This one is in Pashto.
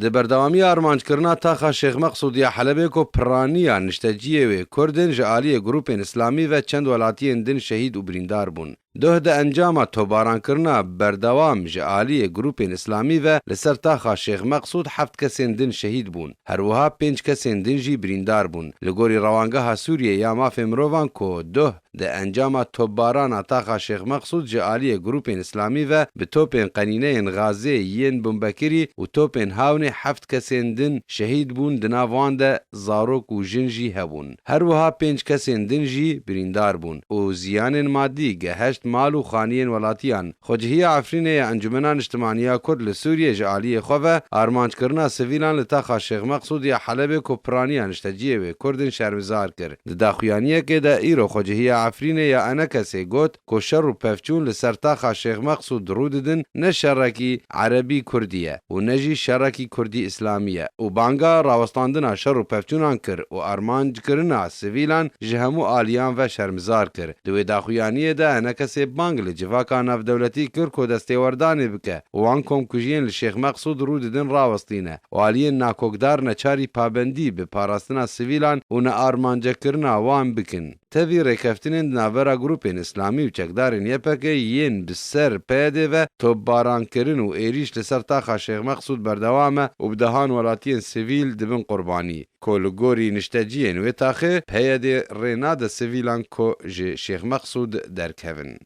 د بردوامی آرمانجکرنا تاخا شیخ مقصود یا حلبه کو پرانیا نشتجیه و کردن جعالی گروپین اسلامی و چند ولاتین دن شهید و بریندار بون. دوه ده انجام توباران کرنا بردوام جعالی گروپین اسلامی و لسر تاخا شیخ مقصود 7 کسین دن شهید بون. هروها 5 کسین دن جی بریندار بون. لگوری روانگاه سوریه یا ماف مروان کو دوه ده انجام توباران تاخا شیخ مقصود جعالی گروپین اسلامی و به توپین قنینه غازه ین بمبکری و توپین هاون 7 کسین دن شهید بون دناوان ده زاروک و جنجی هبون. هروها 5 کسین دن جی بریندار بون. و زیان مادی گهشت مال و خانیین ولاتیان خوجهی عفرینه انجمنان اجتماعیه کرد لسوریه جعالی خواه آرمانج کرنا سویلان لتاخا شیخ مقصود یا حلب کپرانیان اشتجیه و کردن شرمزار کرد. داخویانیه که دا ایرو خوجهی عفرینه یا انا کسی گوت که شر و پفچون لسر تاخا شیخ مقصود رو ددن نه شرکی عربی کردیه و نجی شرکی کردی اسلامیه و بانگا راوستاندنا شر و پفچونان کرد و آرمانج کرنا سویلان جهمو آلیان و شرمزار کرد. دوی داخویانیه دا انا کسی بانگ لجواکا ناف دولتی کرد و دستیوردانی بکه و آن کمکوژین لشیخ مقصود رو ددن راوستینه و آلیین ناکوکدار نچاری پابندی به پاراستنا سویلان و نه آرمانجه کرنا وان بکن. تاوی ریکفتنین ناورا گروپین اسلامی و چکدارین یپکه ین بسر پیده و توباران کرن و ایریش لسر تاخا شیخ مقصود بردوامه و بدهان ولاتین سویل دبن قربانی. کولگوری نشتجین و تاخه پیده ریناد سویلان که شیخ مقصود درکهون.